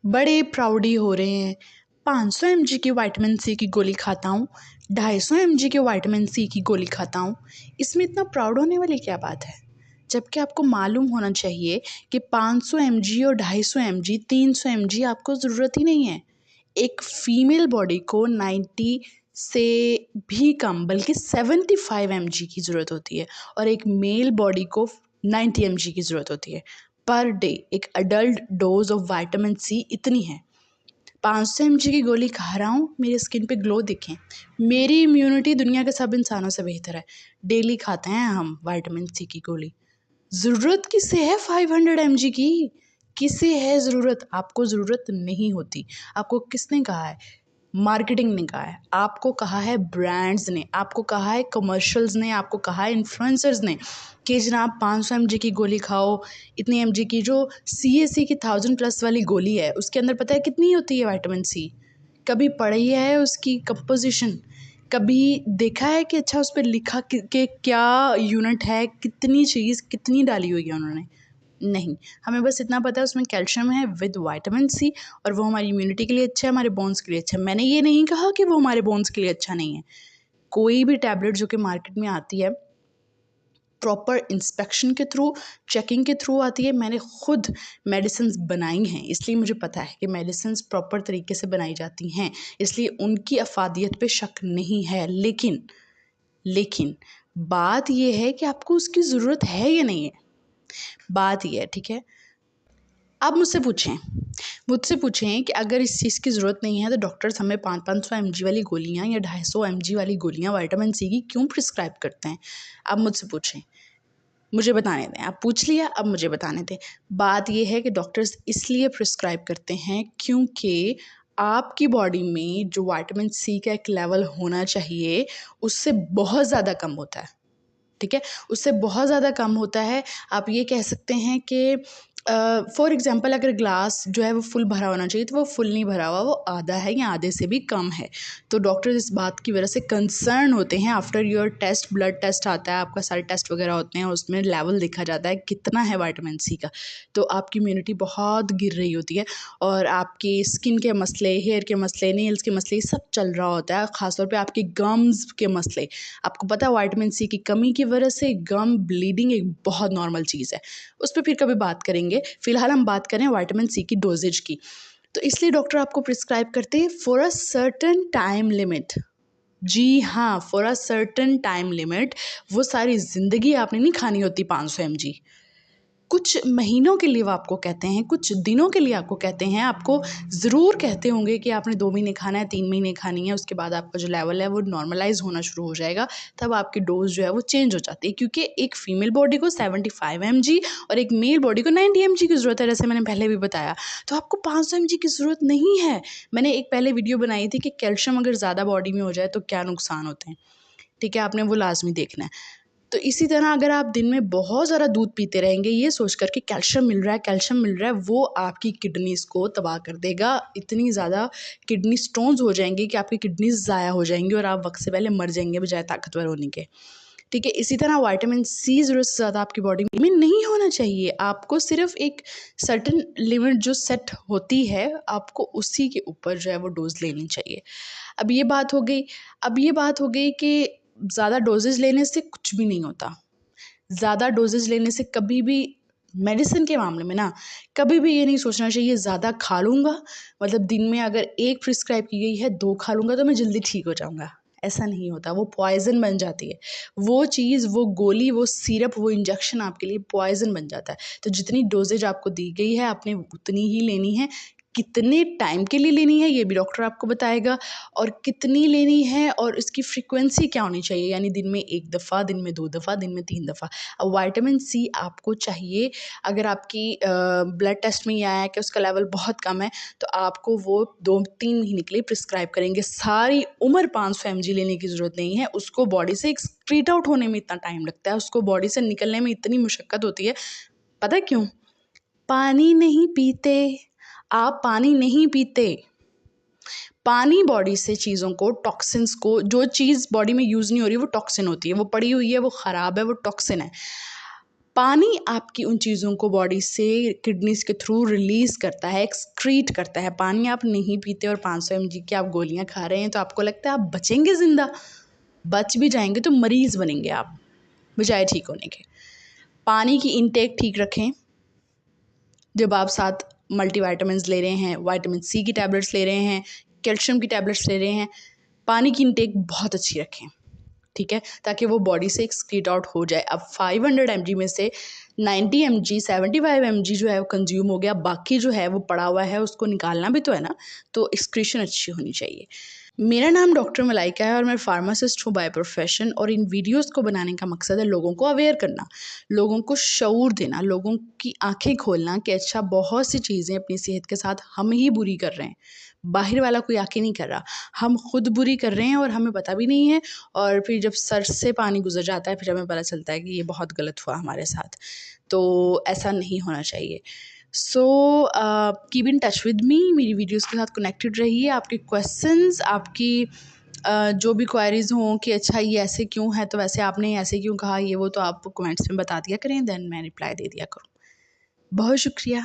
बड़े प्राउडी हो रहे हैं। 500 mg की विटामिन सी की गोली खाता हूँ, 250 mg की विटामिन सी की गोली खाता हूँ। इसमें इतना प्राउड होने वाली क्या बात है? जबकि आपको मालूम होना चाहिए कि 500 mg और 250 mg 300 mg आपको ज़रूरत ही नहीं है। एक फीमेल बॉडी को 90 से भी कम बल्कि 75 mg की ज़रूरत होती है और एक मेल बॉडी को 90 mg की ज़रूरत होती है पर डे। एक adult dose of vitamin C इतनी है। 500 mg की गोली खा रहा हूँ, मेरी स्किन पे ग्लो दिखें, मेरी इम्यूनिटी दुनिया के सब इंसानों से बेहतर है। डेली खाते हैं हम विटामिन सी की गोली। ज़रूरत किसे है 500 mg की? किसे है ज़रूरत? आपको ज़रूरत नहीं होती। आपको किसने कहा है? मार्केटिंग ने कहा है, आपको कहा है ब्रांड्स ने, आपको कहा है कमर्शियल्स ने, आपको कहा है इन्फ्लुएंसर्स ने कि जनाब 500 mg की गोली खाओ। इतनी mg की जो CAC की 1000+ वाली गोली है उसके अंदर पता है कितनी होती है विटामिन सी? कभी पढ़ी है उसकी कंपोजिशन? कभी देखा है कि अच्छा उस पर लिखा कि क्या यूनिट है, कितनी चीज़ कितनी डाली हुई है उन्होंने? नहीं। हमें बस इतना पता है उसमें कैल्शियम है विद विटामिन सी और वो हमारी इम्यूनिटी के लिए अच्छा है, हमारे बोन्स के लिए अच्छा है। मैंने ये नहीं कहा कि वो हमारे बोन्स के लिए अच्छा नहीं है। कोई भी टैबलेट जो कि मार्केट में आती है प्रॉपर इंस्पेक्शन के थ्रू, चेकिंग के थ्रू आती है। मैंने खुद मेडिसिन्स बनाई हैं, इसलिए मुझे पता है कि मेडिसिन्स प्रॉपर तरीके से बनाई जाती हैं, इसलिए उनकी अफादियत पे शक नहीं है। लेकिन बात ये है कि आपको उसकी ज़रूरत है या नहीं है, बात ये है। ठीक है, आप मुझसे पूछें कि अगर इस चीज़ की ज़रूरत नहीं है तो डॉक्टर्स हमें 500 mg वाली गोलियाँ या 250 mg वाली गोलियाँ विटामिन सी की क्यों प्रिस्क्राइब करते हैं? आप मुझसे पूछें, मुझे बताने दें। आप पूछ लिया, अब मुझे बताने दें। बात ये है कि डॉक्टर्स इसलिए प्रिस्क्राइब करते हैं क्योंकि आपकी बॉडी में जो विटामिन सी का एक लेवल होना चाहिए उससे बहुत ज़्यादा कम होता है। ठीक है, उससे बहुत ज़्यादा कम होता है। आप ये कह सकते हैं कि फॉर एग्ज़ाम्पल अगर ग्लास जो है वो फुल भरा होना चाहिए तो वो फुल नहीं भरा हुआ, वो आधा है या आधे से भी कम है। तो डॉक्टर इस बात की वजह से कंसर्न होते हैं। After your test, blood test आता है, आपका सारे टेस्ट वगैरह होते हैं, उसमें लेवल देखा जाता है कितना है विटामिन सी का। तो आपकी इम्यूनिटी बहुत गिर रही होती है और आपकी स्किन के मसले, हेयर के मसले, नेल्स के मसले सब चल रहा होता है। ख़ासतौर पे आपके गम्स के मसले। आपको पता है विटामिन सी की कमी की वजह से गम ब्लीडिंग एक बहुत नॉर्मल चीज़ है, उस पर फिर कभी बात करेंगे। फिलहाल हम बात करें विटामिन सी की डोजेज की। तो इसलिए डॉक्टर आपको प्रिस्क्राइब करते हैं for a certain time limit. जी हाँ, for a certain time limit. वो सारी ज़िंदगी आपने नहीं खानी होती 500 mg। कुछ महीनों के लिए वो आपको कहते हैं, कुछ दिनों के लिए आपको कहते हैं। आपको ज़रूर कहते होंगे कि आपने 2 महीने खाना है, 3 महीने खानी है, उसके बाद आपका जो लेवल है वो नॉर्मलाइज़ होना शुरू हो जाएगा। तब आपकी डोज़ जो है वो चेंज हो जाती है क्योंकि एक फ़ीमेल बॉडी को 75 mg और एक मेल बॉडी को 90 mg की ज़रूरत है, जैसे मैंने पहले भी बताया। तो आपको 500 mg की ज़रूरत नहीं है। मैंने एक पहले वीडियो बनाई थी कि कैल्शियम अगर ज़्यादा बॉडी में हो जाए तो क्या नुकसान होते हैं। ठीक है, आपने वो लाज़मी देखना है। तो इसी तरह अगर आप दिन में बहुत ज़्यादा दूध पीते रहेंगे ये सोच कर कि कैल्शियम मिल रहा है, कैल्शियम मिल रहा है, वो आपकी किडनीज़ को तबाह कर देगा। इतनी ज़्यादा किडनी स्टोन्स हो जाएंगी कि आपकी किडनीज़ ज़ाया हो जाएंगी और आप वक्त से पहले मर जाएंगे बजाय ताकतवर होने के। ठीक है, इसी तरह विटामिन सी ज़रूरत से ज़्यादा आपकी बॉडी में नहीं होना चाहिए। आपको सिर्फ एक सर्टेन लिमिट जो सेट होती है, आपको उसी के ऊपर जो है वो डोज लेनी चाहिए। अब ये बात हो गई कि ज़्यादा डोजेज़ लेने से कुछ भी नहीं होता। ज़्यादा डोजेज़ लेने से कभी भी मेडिसिन के मामले में ना कभी भी ये नहीं सोचना चाहिए ज़्यादा खा लूँगा, मतलब दिन में अगर 1 प्रिस्क्राइब की गई है 2 खा लूँगा तो मैं जल्दी ठीक हो जाऊँगा। ऐसा नहीं होता, वो पॉइज़न बन जाती है। वो चीज़, वो गोली, वो सिरप, वो इंजेक्शन आपके लिए पॉइज़न बन जाता है। तो जितनी डोज़ेज आपको दी गई है आपने उतनी ही लेनी है। कितने टाइम के लिए लेनी है ये भी डॉक्टर आपको बताएगा और कितनी लेनी है और इसकी फ्रीक्वेंसी क्या होनी चाहिए, यानी दिन में 1 दफ़ा, दिन में 2 दफ़ा, दिन में 3 दफ़ा। अब विटामिन सी आपको चाहिए अगर आपकी ब्लड टेस्ट में ये आया है कि उसका लेवल बहुत कम है तो आपको वो 2-3 महीने के लिए प्रिस्क्राइब करेंगे। सारी उम्र 500 mg लेने की ज़रूरत नहीं है। उसको बॉडी से एक्सक्रीट आउट होने में इतना टाइम लगता है, उसको बॉडी से निकलने में इतनी मुशक्क़त होती है। पता है क्यों? पानी नहीं पीते, आप पानी नहीं पीते। पानी बॉडी से चीज़ों को, टॉक्सिन्स को, जो चीज़ बॉडी में यूज़ नहीं हो रही वो टॉक्सिन होती है, वो पड़ी हुई है, वो ख़राब है, वो टॉक्सिन है। पानी आपकी उन चीज़ों को बॉडी से किडनीज के थ्रू रिलीज़ करता है, एक्सक्रीट करता है। पानी आप नहीं पीते और 500 mg की आप गोलियां खा रहे हैं तो आपको लगता है आप बचेंगे ज़िंदा? बच भी जाएंगे तो मरीज़ बनेंगे आप, बजाय ठीक होने के। पानी की इनटेक ठीक रखें। जब आप साथ मल्टीविटामिन्स ले रहे हैं, विटामिन सी की टैबलेट्स ले रहे हैं, कैल्शियम की टैबलेट्स ले रहे हैं, पानी की इनटेक बहुत अच्छी रखें, ठीक है, ताकि वो बॉडी से एक्सक्रीट आउट हो जाए। अब 500 mg में से 90 mg 75 mg जो है वो कंज्यूम हो गया, बाकी जो है वो पड़ा हुआ है, उसको निकालना भी तो है ना, तो एक्सक्रीशन अच्छी होनी चाहिए। मेरा नाम डॉक्टर मलाइका है और मैं फार्मासिस्ट हूँ बाय प्रोफेशन, और इन वीडियोस को बनाने का मकसद है लोगों को अवेयर करना, लोगों को शऊर देना, लोगों की आंखें खोलना कि अच्छा बहुत सी चीज़ें अपनी सेहत के साथ हम ही बुरी कर रहे हैं, बाहर वाला कोई आके नहीं कर रहा, हम खुद बुरी कर रहे हैं और हमें पता भी नहीं है। और फिर जब सर से पानी गुजर जाता है फिर हमें पता चलता है कि ये बहुत गलत हुआ हमारे साथ, तो ऐसा नहीं होना चाहिए। So keep in touch with me, मेरी वीडियोस के साथ कनेक्टेड रहिए। आपके क्वेश्चंस, आपकी जो भी क्वेरीज हों कि अच्छा ये ऐसे क्यों है, तो वैसे आपने ऐसे क्यों कहा, ये वो तो आप कमेंट्स में बता दिया करें, देन मैं रिप्लाई दे दिया करूँ। बहुत शुक्रिया।